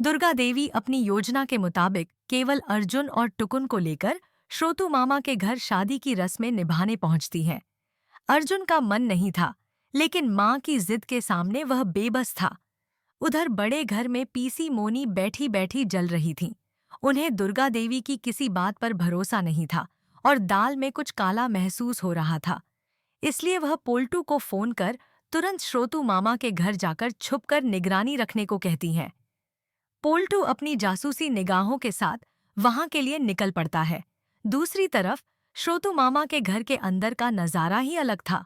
दुर्गा देवी अपनी योजना के मुताबिक केवल अर्जुन और टुकुन को लेकर श्रोतु मामा के घर शादी की रस्में निभाने पहुंचती हैं। अर्जुन का मन नहीं था, लेकिन मां की जिद के सामने वह बेबस था। उधर बड़े घर में पीसी मोनी बैठी बैठी जल रही थीं। उन्हें दुर्गा देवी की किसी बात पर भरोसा नहीं था और दाल में कुछ काला महसूस हो रहा था। इसलिए वह पोल्टू को फोन कर तुरंत श्रोतु मामा के घर जाकर छुपकर निगरानी रखने को कहती हैं। पोल्टू अपनी जासूसी निगाहों के साथ वहां के लिए निकल पड़ता है। दूसरी तरफ श्रोतु मामा के घर के अंदर का नजारा ही अलग था।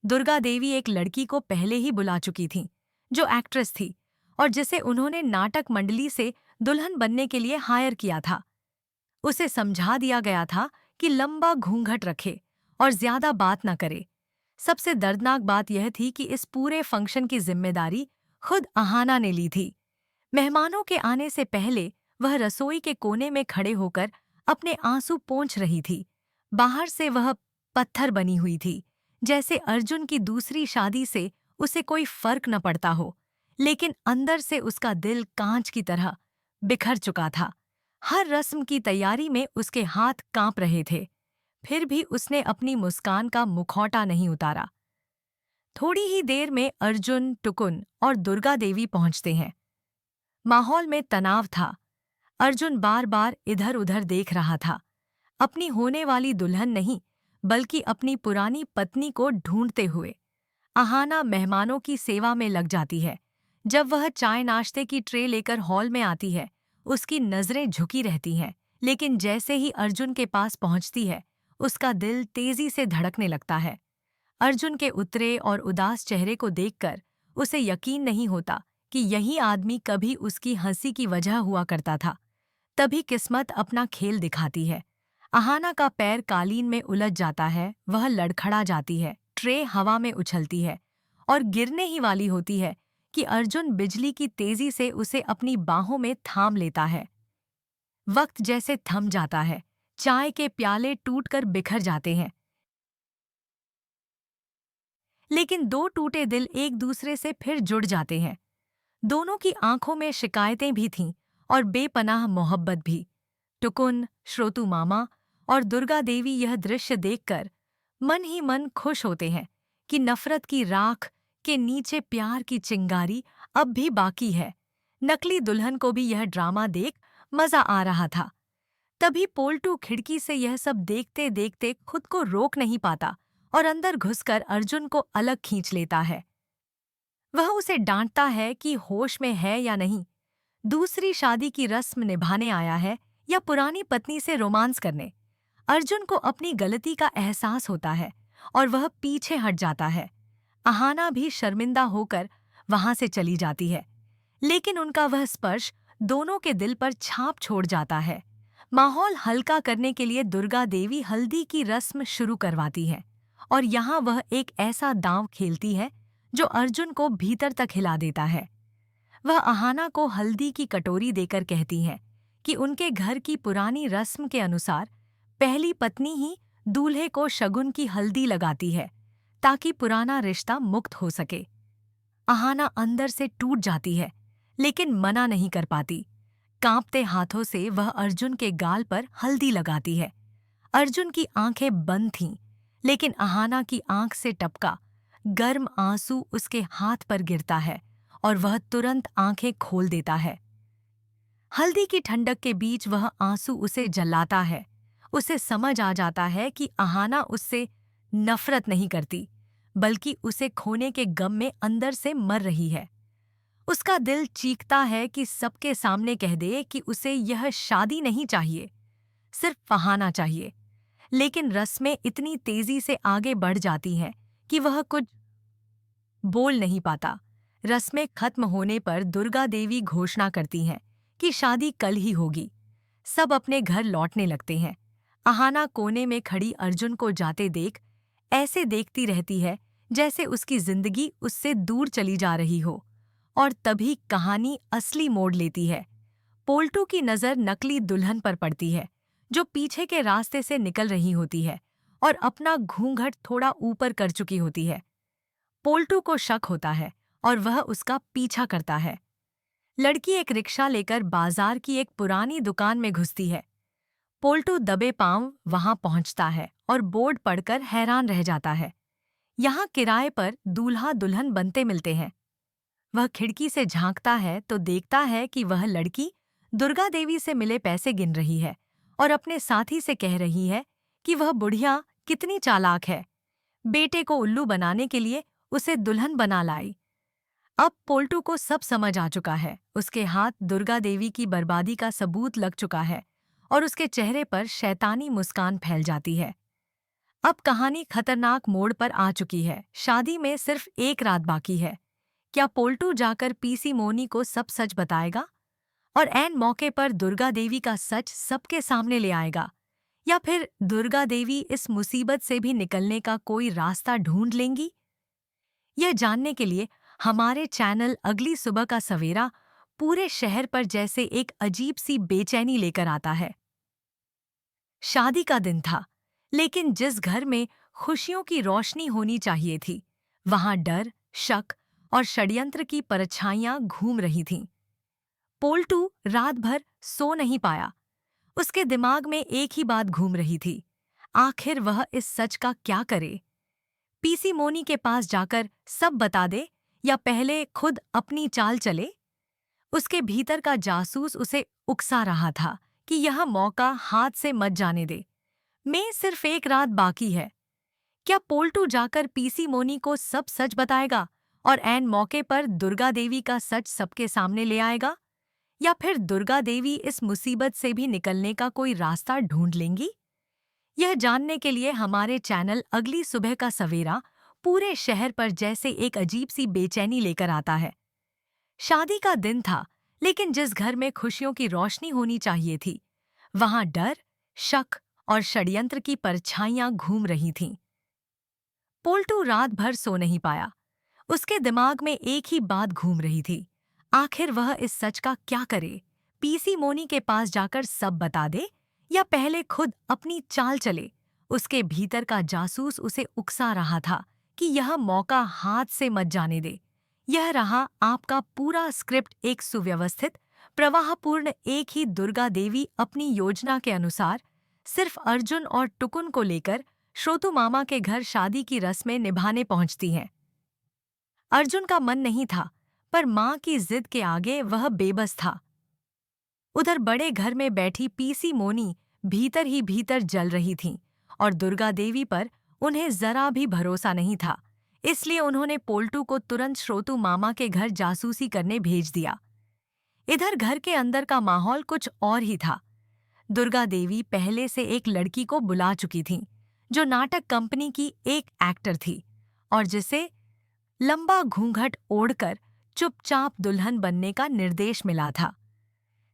दुर्गा देवी एक लड़की को पहले ही बुला चुकी थीं, जो एक्ट्रेस थी और जिसे उन्होंने नाटक मंडली से दुल्हन बनने के लिए हायर किया था। उसे समझा दिया गया था कि लंबा घूंघट रखे और ज्यादा बात न करे। सबसे दर्दनाक बात यह थी कि इस पूरे फंक्शन की जिम्मेदारी खुद अहाना ने ली थी। मेहमानों के आने से पहले वह रसोई के कोने में खड़े होकर अपने आंसू पोंछ रही थी। बाहर से वह पत्थर बनी हुई थी, जैसे अर्जुन की दूसरी शादी से उसे कोई फर्क न पड़ता हो, लेकिन अंदर से उसका दिल कांच की तरह बिखर चुका था। हर रस्म की तैयारी में उसके हाथ कांप रहे थे, फिर भी उसने अपनी मुस्कान का मुखौटा नहीं उतारा। थोड़ी ही देर में अर्जुन, टुकुन और दुर्गा देवी पहुंचते हैं। माहौल में तनाव था। अर्जुन बार बार इधर उधर देख रहा था, अपनी होने वाली दुल्हन नहीं बल्कि अपनी पुरानी पत्नी को ढूंढते हुए। अहाना मेहमानों की सेवा में लग जाती है। जब वह चाय नाश्ते की ट्रे लेकर हॉल में आती है, उसकी नजरें झुकी रहती हैं, लेकिन जैसे ही अर्जुन के पास पहुंचती है, उसका दिल तेजी से धड़कने लगता है। अर्जुन के उतरे और उदास चेहरे को देखकर उसे यकीन नहीं होता कि यही आदमी कभी उसकी हंसी की वजह हुआ करता था। तभी किस्मत अपना खेल दिखाती है। अहाना का पैर कालीन में उलझ जाता है, वह लड़खड़ा जाती है, ट्रे हवा में उछलती है और गिरने ही वाली होती है कि अर्जुन बिजली की तेजी से उसे अपनी बाहों में थाम लेता है। वक्त जैसे थम जाता है, चाय के प्याले टूटकर बिखर जाते हैं, लेकिन दो टूटे दिल एक दूसरे से फिर जुड़ जाते हैं। दोनों की आंखों में शिकायतें भी थीं और बेपनाह मोहब्बत भी। टुकुन, श्रोतु मामा और दुर्गा देवी यह दृश्य देखकर मन ही मन खुश होते हैं कि नफरत की राख के नीचे प्यार की चिंगारी अब भी बाकी है। नकली दुल्हन को भी यह ड्रामा देख मजा आ रहा था। तभी पोल्टू खिड़की से यह सब देखते देखते खुद को रोक नहीं पाता और अंदर घुसकर अर्जुन को अलग खींच लेता है। वह उसे डांटता है कि होश में है या नहीं, दूसरी शादी की रस्म निभाने आया है या पुरानी पत्नी से रोमांस करने। अर्जुन को अपनी गलती का एहसास होता है और वह पीछे हट जाता है। अहाना भी शर्मिंदा होकर वहां से चली जाती है, लेकिन उनका वह स्पर्श दोनों के दिल पर छाप छोड़ जाता है। माहौल हल्का करने के लिए दुर्गा देवी हल्दी की रस्म शुरू करवाती है और यहाँ वह एक ऐसा दांव खेलती है जो अर्जुन को भीतर तक हिला देता है। वह अहाना को हल्दी की कटोरी देकर कहती हैं कि उनके घर की पुरानी रस्म के अनुसार पहली पत्नी ही दूल्हे को शगुन की हल्दी लगाती है ताकि पुराना रिश्ता मुक्त हो सके। अहाना अंदर से टूट जाती है, लेकिन मना नहीं कर पाती। कांपते हाथों से वह अर्जुन के गाल पर हल्दी लगाती है। अर्जुन की आंखें बंद थीं, लेकिन अहाना की आंख से टपका गर्म आंसू उसके हाथ पर गिरता है और वह तुरंत आंखें खोल देता है। हल्दी की ठंडक के बीच वह आंसू उसे जलाता है। उसे समझ आ जाता है कि अहाना उससे नफरत नहीं करती, बल्कि उसे खोने के गम में अंदर से मर रही है। उसका दिल चीखता है कि सबके सामने कह दे कि उसे यह शादी नहीं चाहिए, सिर्फ अहाना चाहिए। लेकिन रस्में इतनी तेजी से आगे बढ़ जाती हैं कि वह कुछ बोल नहीं पाता। रस्में खत्म होने पर दुर्गा देवी घोषणा करती हैं कि शादी कल ही होगी। सब अपने घर लौटने लगते हैं। अहाना कोने में खड़ी अर्जुन को जाते देख ऐसे देखती रहती है जैसे उसकी जिंदगी उससे दूर चली जा रही हो। और तभी कहानी असली मोड़ लेती है। पोल्टू की नज़र नकली दुल्हन पर पड़ती है, जो पीछे के रास्ते से निकल रही होती है और अपना घूंघट थोड़ा ऊपर कर चुकी होती है। पोल्टू को शक होता है और वह उसका पीछा करता है, लड़की एक रिक्शा लेकर बाजार की एक पुरानी दुकान में घुसती है। पोल्टू दबे पांव वहां पहुंचता है और बोर्ड पढ़कर हैरान रह जाता है। यहाँ किराए पर दूल्हा दुल्हन बनते मिलते हैं। वह खिड़की से झांकता है तो देखता है कि वह लड़की दुर्गा देवी से मिले पैसे गिन रही है और अपने साथी से कह रही है कि वह बुढ़िया कितनी चालाक है, बेटे को उल्लू बनाने के लिए उसे दुल्हन बना लाई। अब पोल्टू को सब समझ आ चुका है। उसके हाथ दुर्गा देवी की बर्बादी का सबूत लग चुका है और उसके चेहरे पर शैतानी मुस्कान फैल जाती है। अब कहानी खतरनाक मोड़ पर आ चुकी है। शादी में सिर्फ एक रात बाकी है। क्या पोल्टू जाकर पीसी मोनी को सब सच बताएगा और ऐन मौके पर दुर्गा देवी का सच सबके सामने ले आएगा, या फिर दुर्गा देवी इस मुसीबत से भी निकलने का कोई रास्ता ढूंढ लेंगी? यह जानने के लिए हमारे चैनल अगली सुबह का सवेरा पूरे शहर पर जैसे एक अजीब सी बेचैनी लेकर आता है। शादी का दिन था, लेकिन जिस घर में खुशियों की रोशनी होनी चाहिए थी, वहां डर, शक और षड्यंत्र की परछाइयां घूम रही थीं। पोल्टू रात भर सो नहीं पाया। उसके दिमाग में एक ही बात घूम रही थी, आखिर वह इस सच का क्या करे? पीसी मोनी के पास जाकर सब बता दे या पहले खुद अपनी चाल चले? उसके भीतर का जासूस उसे उकसा रहा था कि यह मौका हाथ से मत जाने दे। मैं सिर्फ एक रात बाकी है। क्या पोल्टू जाकर पीसी मोनी को सब सच बताएगा और ऐन मौके पर दुर्गा देवी का सच सबके सामने ले आएगा, या फिर दुर्गा देवी इस मुसीबत से भी निकलने का कोई रास्ता ढूंढ लेंगी? यह जानने के लिए हमारे चैनल अगली सुबह का सवेरा पूरे शहर पर जैसे एक अजीब सी बेचैनी लेकर आता है। शादी का दिन था, लेकिन जिस घर में खुशियों की रोशनी होनी चाहिए थी, वहां डर, शक और षड्यंत्र की परछाइयां घूम रही थीं। पोल्टू रात भर सो नहीं पाया। उसके दिमाग में एक ही बात घूम रही थी, आखिर वह इस सच का क्या करे? पीसी मोनी के पास जाकर सब बता दे या पहले खुद अपनी चाल चले? उसके भीतर का जासूस उसे उकसा रहा था कि यह मौका हाथ से मत जाने दे। यह रहा आपका पूरा स्क्रिप्ट, एक सुव्यवस्थित, प्रवाहपूर्ण, एक ही दुर्गा देवी अपनी योजना के अनुसार सिर्फ अर्जुन और टुकुन को लेकर श्रोतु मामा के घर शादी की रस्में निभाने पहुंचती हैं। अर्जुन का मन नहीं था, पर मां की जिद के आगे वह बेबस था। उधर बड़े घर में बैठी पीसी मोनी भीतर ही भीतर जल रही थीं और दुर्गा देवी पर उन्हें जरा भी भरोसा नहीं था। इसलिए उन्होंने पोल्टू को तुरंत श्रोतु मामा के घर जासूसी करने भेज दिया। इधर घर के अंदर का माहौल कुछ और ही था। दुर्गा देवी पहले से एक लड़की को बुला चुकी थीं, जो नाटक कंपनी की एक एक्टर थी और जिसे लंबा घूंघट ओढ़कर चुपचाप दुल्हन बनने का निर्देश मिला था।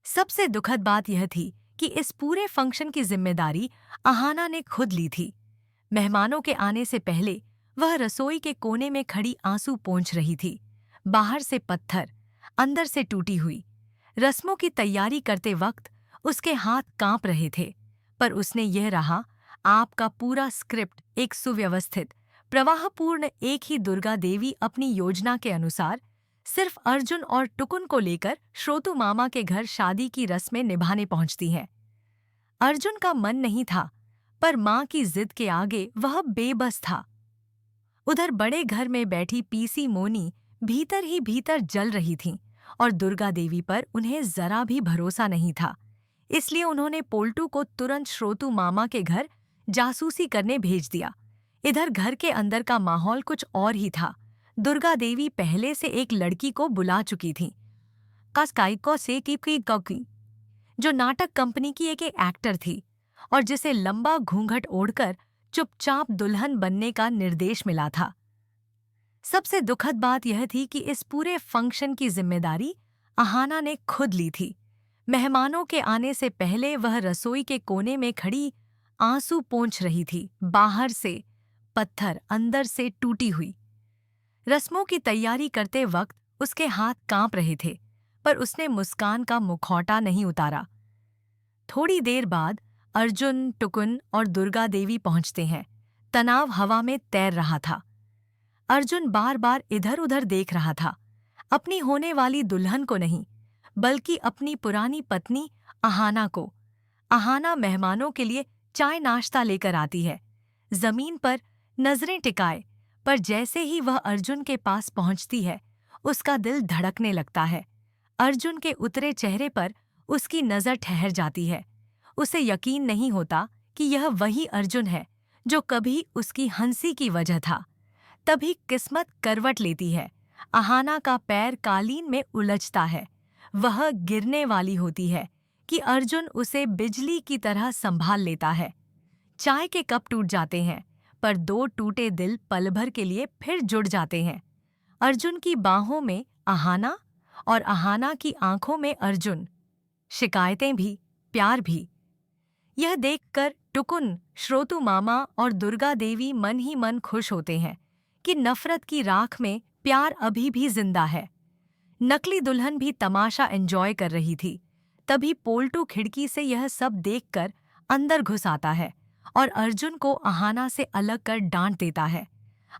सबसे दुखद बात यह थी कि इस पूरे फंक्शन की जिम्मेदारी अहाना ने खुद ली थी। मेहमानों के आने से पहले वह रसोई के कोने में खड़ी आंसू पोंछ रही थी। बाहर से पत्थर, अंदर से टूटी हुई। रस्मों की तैयारी करते वक्त उसके हाथ कांप रहे थे, पर उसने यह रहा, आपका पूरा स्क्रिप्ट एक सुव्यवस्थित, प्रवाहपूर्ण, एक ही दुर्गा देवी अपनी योजना के अनुसार सिर्फ अर्जुन और टुकुन को लेकर श्रोतु मामा के घर शादी की रस्में निभाने पहुंचती है। अर्जुन का मन नहीं था, पर मां की जिद के आगे वह बेबस था। उधर बड़े घर में बैठी पीसी मोनी भीतर ही भीतर जल रही थीं और दुर्गा देवी पर उन्हें जरा भी भरोसा नहीं था। इसलिए उन्होंने पोल्टू को तुरंत श्रोतु मामा के घर जासूसी करने भेज दिया। इधर घर के अंदर का माहौल कुछ और ही था। दुर्गा देवी पहले से एक लड़की को बुला चुकी थी, जो नाटक कंपनी की एक एक्टर थी और जिसे लंबा घूंघट ओढ़कर चुपचाप दुल्हन बनने का निर्देश मिला था। सबसे दुखद बात यह थी कि इस पूरे फंक्शन की जिम्मेदारी अहाना ने खुद ली थी। मेहमानों के आने से पहले वह रसोई के कोने में खड़ी आंसू पोंछ रही थी। बाहर से पत्थर, अंदर से टूटी हुई। रस्मों की तैयारी करते वक्त उसके हाथ कांप रहे थे, पर उसने मुस्कान का मुखौटा नहीं उतारा। थोड़ी देर बाद अर्जुन, टुकुन और दुर्गा देवी पहुंचते हैं। तनाव हवा में तैर रहा था। अर्जुन बार बार इधर उधर देख रहा था, अपनी होने वाली दुल्हन को नहीं, बल्कि अपनी पुरानी पत्नी अहाना को। अहाना मेहमानों के लिए चाय नाश्ता लेकर आती है, जमीन पर नजरें टिकाए, पर जैसे ही वह अर्जुन के पास पहुंचती है, उसका दिल धड़कने लगता है। अर्जुन के उतरे चेहरे पर उसकी नजर ठहर जाती है। उसे यकीन नहीं होता कि यह वही अर्जुन है जो कभी उसकी हंसी की वजह था। तभी किस्मत करवट लेती है। अहाना का पैर कालीन में उलझता है। वह गिरने वाली होती है कि अर्जुन उसे बिजली की तरह संभाल लेता है। चाय के कप टूट जाते हैं, पर दो टूटे दिल पल भर के लिए फिर जुड़ जाते हैं। अर्जुन की बाहों में अहाना और अहाना की आंखों में अर्जुन। शिकायतें भी, प्यार भी। यह देखकर टुकुन, श्रोतु मामा और दुर्गा देवी मन ही मन खुश होते हैं कि नफरत की राख में प्यार अभी भी जिंदा है। नकली दुल्हन भी तमाशा एंजॉय कर रही थी। तभी पोल्टू खिड़की से यह सब देखकर अंदर घुस आता है और अर्जुन को अहाना से अलग कर डांट देता है।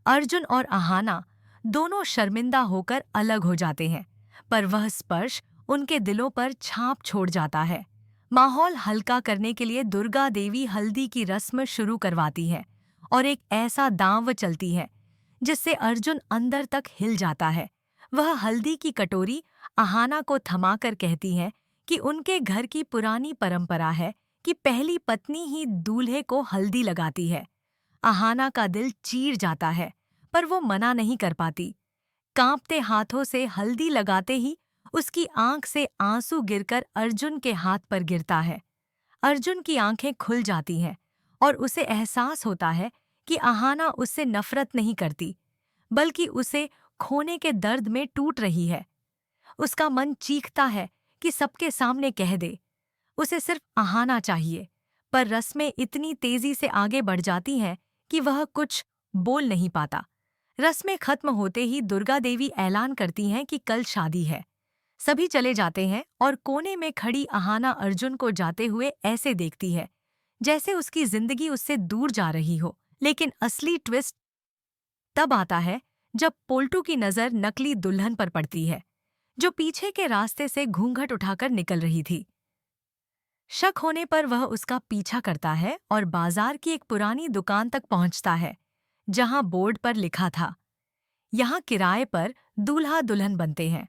अर्जुन और अहाना दोनों शर्मिंदा होकर अलग हो जाते हैं, पर वह स्पर्श उनके दिलों पर छाप छोड़ जाता है। माहौल हल्का करने के लिए दुर्गा देवी हल्दी की रस्म शुरू करवाती है और एक ऐसा दांव चलती है जिससे अर्जुन अंदर तक हिल जाता है। वह हल्दी की कटोरी अहाना को थमाकर कहती है कि उनके घर की पुरानी परंपरा है कि पहली पत्नी ही दूल्हे को हल्दी लगाती है। अहाना का दिल चीर जाता है, पर वो मना नहीं कर पाती। कांपते हाथों से हल्दी लगाते ही उसकी आंख से आंसू गिरकर अर्जुन के हाथ पर गिरता है। अर्जुन की आंखें खुल जाती हैं और उसे एहसास होता है कि अहाना उससे नफरत नहीं करती, बल्कि उसे खोने के दर्द में टूट रही है। उसका मन चीखता है कि सबके सामने कह दे, उसे सिर्फ अहाना चाहिए, पर रस्में इतनी तेजी से आगे बढ़ जाती हैं कि वह कुछ बोल नहीं पाता। रस्में खत्म होते ही दुर्गा देवी ऐलान करती हैं कि कल शादी है। सभी चले जाते हैं और कोने में खड़ी अहाना अर्जुन को जाते हुए ऐसे देखती है जैसे उसकी जिंदगी उससे दूर जा रही हो। लेकिन असली ट्विस्ट तब आता है जब पोल्टू की नज़र नकली दुल्हन पर पड़ती है, जो पीछे के रास्ते से घूंघट उठाकर निकल रही थी। शक होने पर वह उसका पीछा करता है और बाजार की एक पुरानी दुकान तक पहुंचता है, जहां बोर्ड पर लिखा था, यहाँ किराए पर दूल्हा दुल्हन बनते हैं।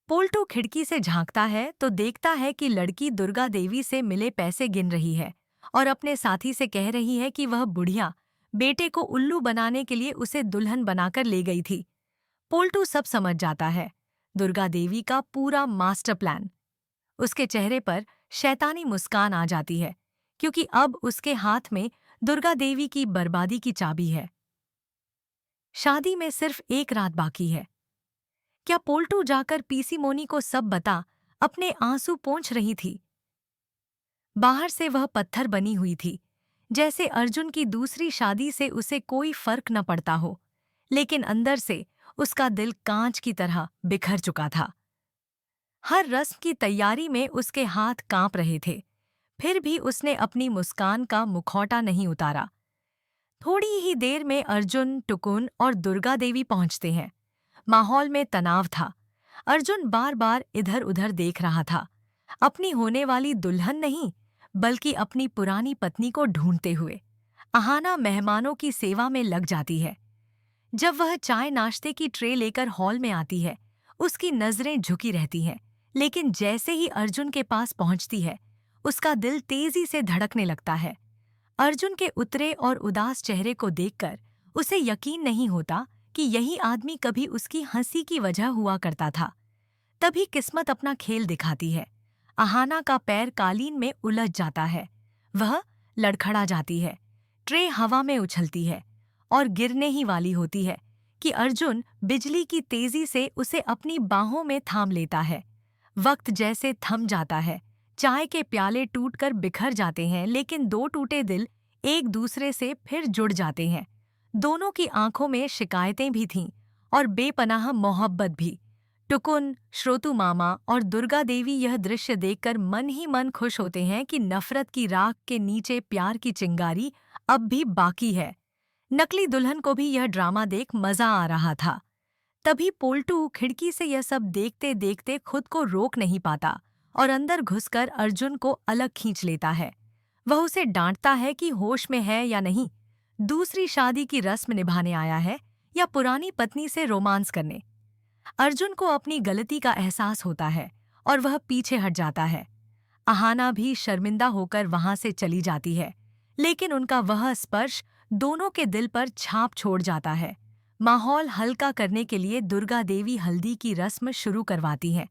पोल्टू खिड़की से झांकता है तो देखता है कि लड़की दुर्गा देवी से मिले पैसे गिन रही है और अपने साथी से कह रही है कि वह बुढ़िया बेटे को उल्लू बनाने के लिए उसे दुल्हन बनाकर ले गई थी। पोल्टू सब समझ जाता है, दुर्गा देवी का पूरा मास्टर प्लान। उसके चेहरे पर शैतानी मुस्कान आ जाती है, क्योंकि अब उसके हाथ में दुर्गा देवी की बर्बादी की चाबी है। शादी में सिर्फ एक रात बाकी है। क्या पोल्टू जाकर पीसी मोनी को सब बता अपने आंसू पोंछ रही थी? बाहर से वह पत्थर बनी हुई थी, जैसे अर्जुन की दूसरी शादी से उसे कोई फर्क न पड़ता हो, लेकिन अंदर से उसका दिल कांच की तरह बिखर चुका था। हर रस्म की तैयारी में उसके हाथ कांप रहे थे, फिर भी उसने अपनी मुस्कान का मुखौटा नहीं उतारा। थोड़ी ही देर में अर्जुन, टुकुन और दुर्गा देवी पहुंचते हैं। माहौल में तनाव था। अर्जुन बार बार इधर उधर देख रहा था, अपनी होने वाली दुल्हन नहीं, बल्कि अपनी पुरानी पत्नी को ढूंढते हुए। अहाना मेहमानों की सेवा में लग जाती है। जब वह चाय नाश्ते की ट्रे लेकर हॉल में आती है, उसकी नजरें झुकी रहती हैं, लेकिन जैसे ही अर्जुन के पास पहुंचती है, उसका दिल तेजी से धड़कने लगता है। अर्जुन के उतरे और उदास चेहरे को देखकर उसे यकीन नहीं होता कि यही आदमी कभी उसकी हंसी की वजह हुआ करता था। तभी किस्मत अपना खेल दिखाती है। अहाना का पैर कालीन में उलझ जाता है। वह लड़खड़ा जाती है, ट्रे हवा में उछलती है और गिरने ही वाली होती है कि अर्जुन बिजली की तेजी से उसे अपनी बाहों में थाम लेता है। वक्त जैसे थम जाता है, चाय के प्याले टूटकर बिखर जाते हैं, लेकिन दो टूटे दिल एक दूसरे से फिर जुड़ जाते हैं। दोनों की आंखों में शिकायतें भी थीं और बेपनाह मोहब्बत भी। टुकुन, श्रोतु मामा और दुर्गा देवी यह दृश्य देखकर मन ही मन खुश होते हैं कि नफरत की राख के नीचे प्यार की चिंगारी अब भी बाकी है। नकली दुल्हन को भी यह ड्रामा देख मजा आ रहा था। तभी पोल्टू खिड़की से यह सब देखते देखते खुद को रोक नहीं पाता और अंदर घुसकर अर्जुन को अलग खींच लेता है। वह उसे डांटता है कि होश में है या नहीं, दूसरी शादी की रस्म निभाने आया है या पुरानी पत्नी से रोमांस करने। अर्जुन को अपनी गलती का एहसास होता है और वह पीछे हट जाता है। अहाना भी शर्मिंदा होकर वहां से चली जाती है, लेकिन उनका वह स्पर्श दोनों के दिल पर छाप छोड़ जाता है। माहौल हल्का करने के लिए दुर्गा देवी हल्दी की रस्म शुरू करवाती है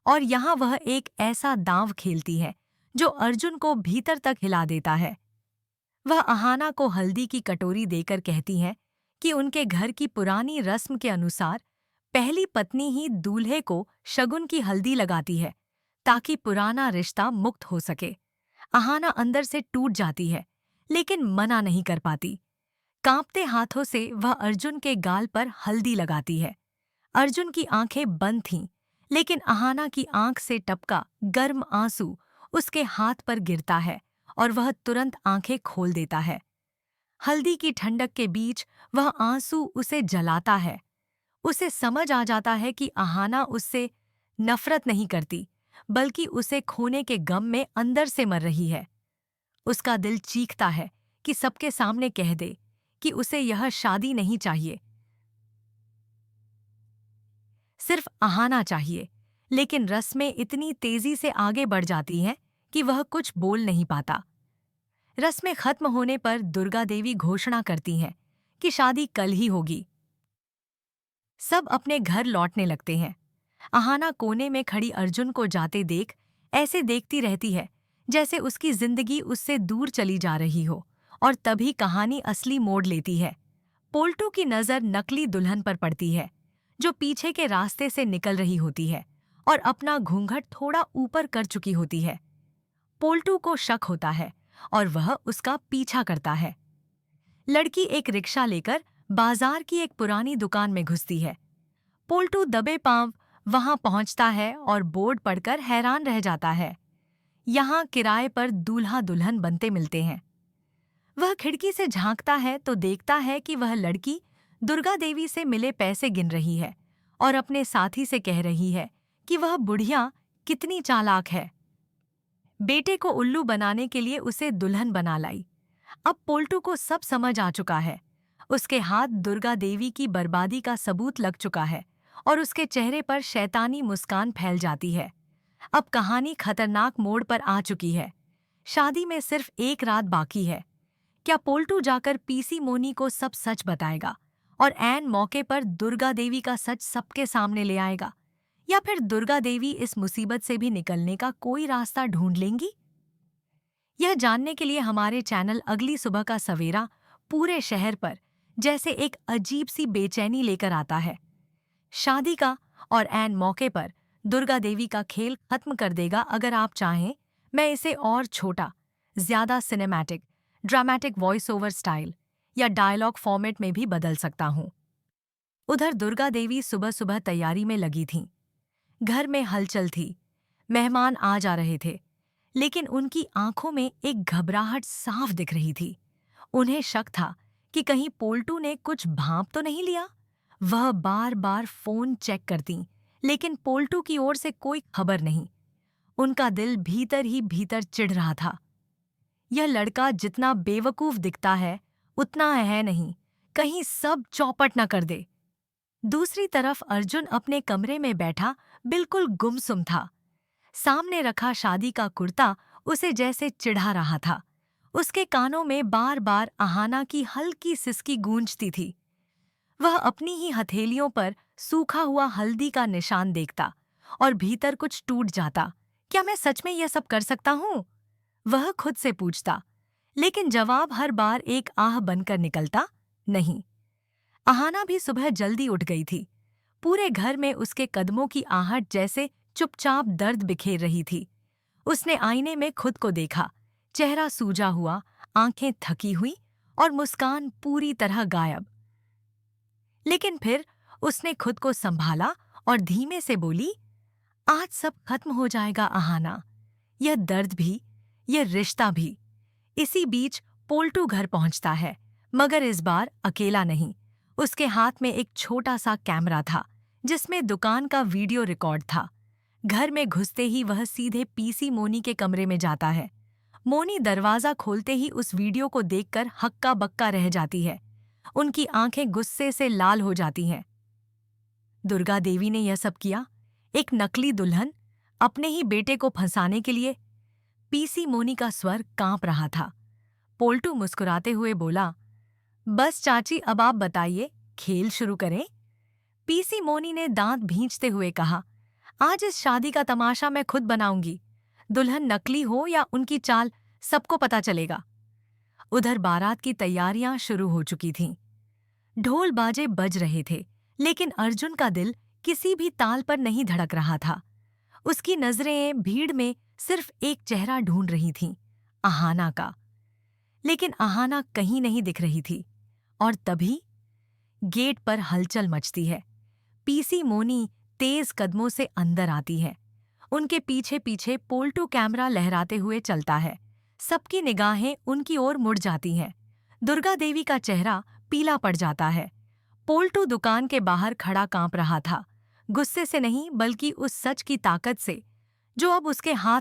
और यहाँ वह एक ऐसा दांव खेलती है जो अर्जुन को भीतर तक हिला देता है। वह अहाना को हल्दी की कटोरी देकर कहती है कि उनके घर की पुरानी रस्म के अनुसार पहली पत्नी ही दूल्हे को शगुन की हल्दी लगाती है ताकि पुराना रिश्ता मुक्त हो सके। अहाना अंदर से टूट जाती है, लेकिन मना नहीं कर पाती। कांपते हाथों से वह अर्जुन के गाल पर हल्दी लगाती है। अर्जुन की आंखें बंद थीं, लेकिन अहाना की आंख से टपका गर्म आंसू उसके हाथ पर गिरता है और वह तुरंत आंखें खोल देता है। हल्दी की ठंडक के बीच वह आंसू उसे जलाता है। उसे समझ आ जाता है कि अहाना उससे नफरत नहीं करती, बल्कि उसे खोने के गम में अंदर से मर रही है। उसका दिल चीखता है कि सबके सामने कह दे कि उसे यह शादी नहीं चाहिए, सिर्फ अहाना चाहिए। लेकिन रस्में इतनी तेजी से आगे बढ़ जाती हैं कि वह कुछ बोल नहीं पाता। रस्में खत्म होने पर दुर्गा देवी घोषणा करती हैं कि शादी कल ही होगी। सब अपने घर लौटने लगते हैं। अहाना कोने में खड़ी अर्जुन को जाते देख ऐसे देखती रहती है जैसे उसकी जिंदगी उससे दूर चली जा रही हो। और तभी कहानी असली मोड़ लेती है। पोल्टू की नज़र नकली दुल्हन पर पड़ती है, जो पीछे के रास्ते से निकल रही होती है और अपना घूंघट थोड़ा ऊपर कर चुकी होती है। पोल्टू को शक होता है और वह उसका पीछा करता है। लड़की एक रिक्शा लेकर बाजार की एक पुरानी दुकान में घुसती है। पोल्टू दबे पांव वहां पहुंचता है और बोर्ड पढ़कर हैरान रह जाता है। यहाँ किराए पर दूल्हा दुल्हन बनते मिलते हैं। वह खिड़की से झांकता है तो देखता है कि वह लड़की दुर्गा देवी से मिले पैसे गिन रही है और अपने साथी से कह रही है कि वह बुढ़िया कितनी चालाक है, बेटे को उल्लू बनाने के लिए उसे दुल्हन बना लाई। अब पोल्टू को सब समझ आ चुका है। उसके हाथ दुर्गा देवी की बर्बादी का सबूत लग चुका है और उसके चेहरे पर शैतानी मुस्कान फैल जाती है। अब कहानी खतरनाक मोड़ पर आ चुकी है। शादी में सिर्फ एक रात बाकी है। क्या पोल्टू जाकर पीसी मोनी को सब सच बताएगा और ऐन मौके पर दुर्गा देवी का सच सबके सामने ले आएगा, या फिर दुर्गा देवी इस मुसीबत से भी निकलने का कोई रास्ता ढूंढ लेंगी? यह जानने के लिए हमारे चैनल अगली सुबह का सवेरा पूरे शहर पर जैसे एक अजीब सी बेचैनी लेकर आता है। शादी का और ऐन मौके पर दुर्गा देवी का खेल खत्म कर देगा। अगर आप चाहें, मैं इसे और छोटा, ज्यादा cinematic, dramatic voice over style या डायलॉग फॉर्मेट में भी बदल सकता हूँ। उधर दुर्गा देवी सुबह सुबह तैयारी में लगी थीं। घर में हलचल थी, मेहमान आ जा रहे थे, लेकिन उनकी आंखों में एक घबराहट साफ दिख रही थी। उन्हें शक था कि कहीं पोल्टू ने कुछ भांप तो नहीं लिया। वह बार बार फोन चेक करती, लेकिन पोल्टू की ओर से कोई खबर नहीं। उनका दिल भीतर ही भीतर चिढ़ रहा था। यह लड़का जितना बेवकूफ दिखता है उतना है नहीं, कहीं सब चौपट न कर दे। दूसरी तरफ अर्जुन अपने कमरे में बैठा बिल्कुल गुमसुम था। सामने रखा शादी का कुर्ता उसे जैसे चिढ़ा रहा था। उसके कानों में बार बार अहाना की हल्की सिसकी गूंजती थी। वह अपनी ही हथेलियों पर सूखा हुआ हल्दी का निशान देखता और भीतर कुछ टूट जाता। क्या मैं सच में यह सब कर सकता हूँ? वह खुद से पूछता, लेकिन जवाब हर बार एक आह बनकर निकलता, नहीं। अहाना भी सुबह जल्दी उठ गई थी। पूरे घर में उसके कदमों की आहट जैसे चुपचाप दर्द बिखेर रही थी। उसने आईने में खुद को देखा, चेहरा सूजा हुआ, आंखें थकी हुई और मुस्कान पूरी तरह गायब। लेकिन फिर उसने खुद को संभाला और धीमे से बोली, आज सब खत्म हो जाएगा अहाना, यह दर्द भी, यह रिश्ता भी। इसी बीच पोल्टू घर पहुंचता है, मगर इस बार अकेला नहीं। उसके हाथ में एक छोटा सा कैमरा था जिसमें दुकान का वीडियो रिकॉर्ड था। घर में घुसते ही वह सीधे पीसी मोनी के कमरे में जाता है। मोनी दरवाजा खोलते ही उस वीडियो को देखकर हक्का बक्का रह जाती है। उनकी आंखें गुस्से से लाल हो जाती हैं। दुर्गा देवी ने यह सब किया? एक नकली दुल्हन, अपने ही बेटे को फंसाने के लिए? पीसी मोनी का स्वर कांप रहा था। पोल्टू मुस्कुराते हुए बोला, बस चाची, अब आप बताइए, खेल शुरू करें? पीसी मोनी ने दांत भींचते हुए कहा, आज इस शादी का तमाशा मैं खुद बनाऊंगी। दुल्हन नकली हो या उनकी चाल, सबको पता चलेगा। उधर बारात की तैयारियां शुरू हो चुकी थीं। ढोल बाजे बज रहे थे, लेकिन अर्जुन का दिल किसी भी ताल पर नहीं धड़क रहा था। उसकी नजरें भीड़ में सिर्फ एक चेहरा ढूंढ रही थीं, आहाना का। लेकिन आहाना कहीं नहीं दिख रही थी। और तभी गेट पर हलचल मचती है। पीसी मोनी तेज कदमों से अंदर आती है। उनके पीछे पीछे पोल्टू कैमरा लहराते हुए चलता है। सबकी निगाहें उनकी ओर मुड़ जाती हैं। दुर्गा देवी का चेहरा पीला पड़ जाता है। पोल्टू दुकान के बाहर खड़ा कांप रहा था, गुस्से से नहीं बल्कि उस सच की ताकत से जो अब उसके हाथ